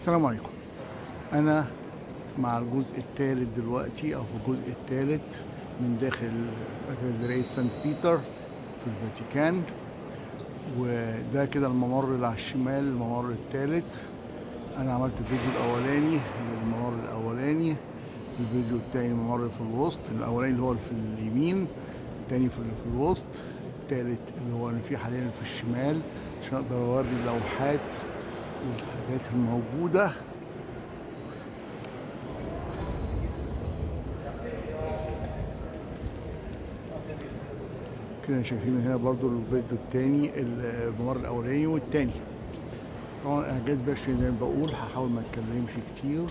السلام عليكم. أنا مع الجزء الثالث دلوقتي أو في الجزء الثالث من داخل كاتدرائية سانت بيتر في الفاتيكان، وده كده الممر اللي على الشمال، الممر الثالث. أنا عملت الفيديو الأولاني للممر الأولاني، الفيديو الثاني الممر في الوسط، الأولاني اللي هو في اليمين، الثاني في الوسط، الثالث اللي هو اللي فيه حاليا في الشمال، عشان أقدر أوري اللوحات والحاجات الموجودة. كده شايفين من هنا برضو الفيديو التاني، الممر الاولاني والتاني. طبعا اعجاز بشري زي ما بقول، هحاول ما اتكلمش كتير،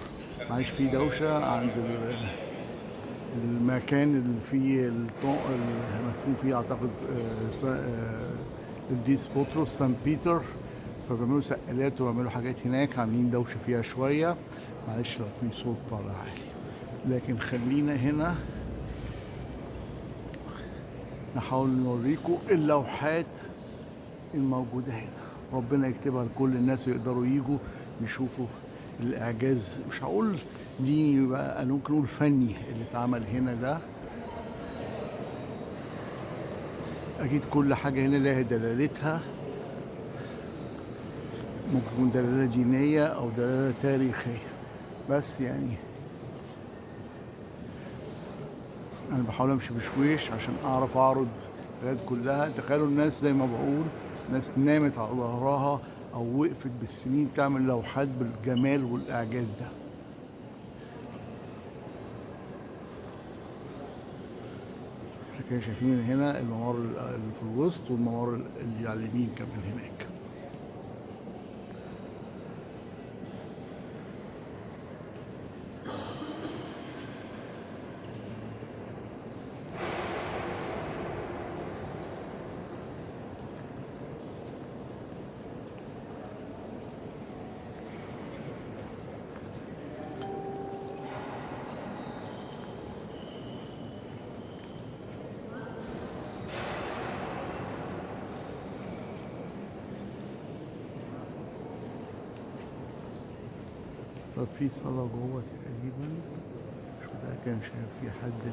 معلش في دوشه عند المكان اللي فيه المدفون فيه اعتقد القديس بطرس سان بيتر، فبيعملوا سقالات وبيعملوا حاجات هناك، عاملين دوشه فيها شويه، معلش لو في صوت طالع عالي. لكن خلينا هنا نحاول نوريكم اللوحات الموجودة هنا. ربنا يكتبها لكل الناس يقدروا يجوا يشوفوا الإعجاز، مش هقول ديني بقى، أنا ممكن أقول فني اللي اتعمل هنا ده. أكيد كل حاجة هنا لها دلالتها، ممكن تكون دلالة دينية أو دلالة تاريخية، بس يعني أنا بحاول أمشي بشويش عشان أعرف أعرض الحاجات كلها. تخيلوا الناس زي ما بقول، ناس نامت على ظهرها أو وقفت بالسنين تعمل لوحات بالجمال والإعجاز ده. كده شايفين من هنا الممر اللي في الوسط والممر اللي على اليمين كمان هناك. طب في صالة جوه تقريبا، مش متأكد، مش شايف في حد.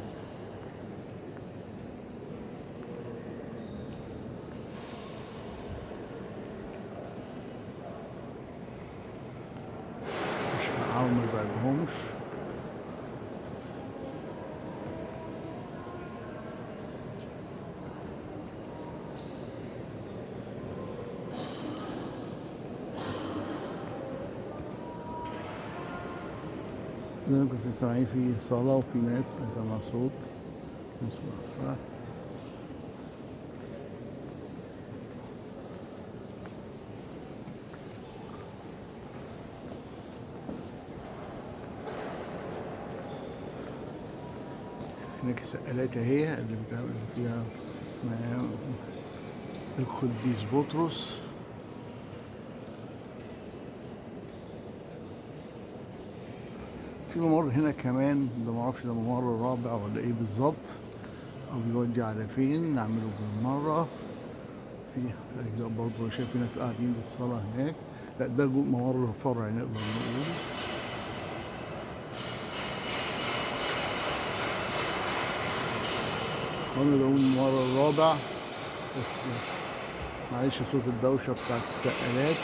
مش هحاول ما ازعجهمش. زي ما كنت سامعين في صالة وفي ناس، أنا سامع صوت ناس واقفة. هناك السقالات اهي اللي بتعمل فيها القديس بطرس. في ممر هنا كمان، ده معرفش ده ممر رابع ولا ايه بالظبط، او بيودي على فين، نعمله بالمرة. في برضه شايف في ناس قاعدين بالصلاة هناك. لا ده ممر فرعي نقدر نقول. قلنا ده الممر الرابع، بس معلش صوت الدوشة بتاعت السقالات.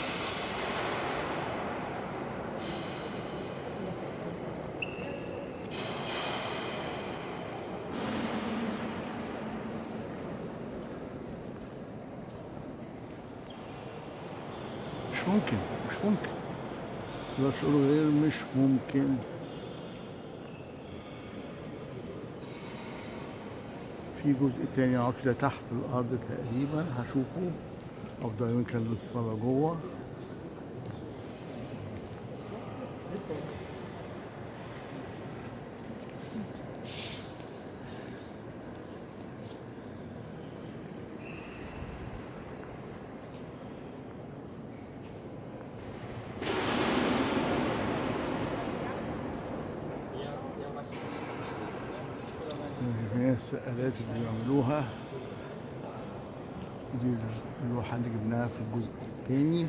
مش ممكن، مش ممكن، مقدرش اقول غير مش ممكن. في جزء تاني معرفش ده تحت الأرض تقريبا، هشوفه أفضل يمكن للصلاة جوه. هي السقالات اللي بيعملوها دي، اللوحة اللي جبناها في الجزء التاني.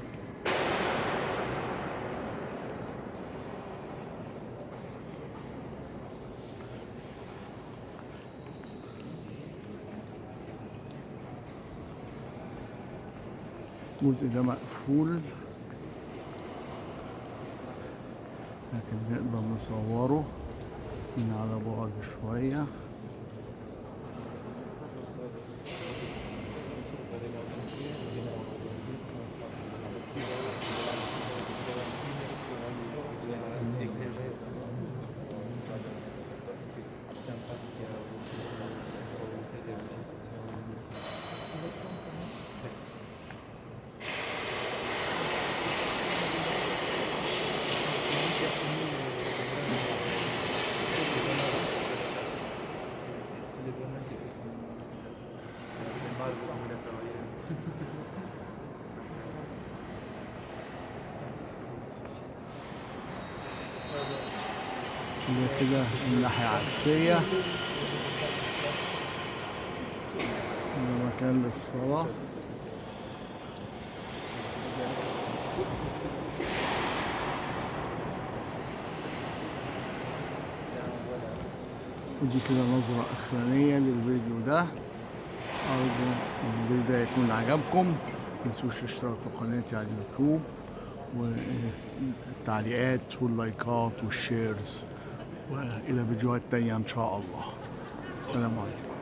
الجزء ده مقفول، لكن نقدر نصوره من على بعد شوية. ده كده الناحية عكسية، ده مكان للصلاة. ودي كده نظرة أخرانية للفيديو ده. أرجو إن الفيديو ده يكون عجبكم. متنسوش الاشتراك في قناتي على اليوتيوب، والتعليقات واللايكات والشيرز، وإلى فيديوهات تانية إن شاء الله. السلام عليكم.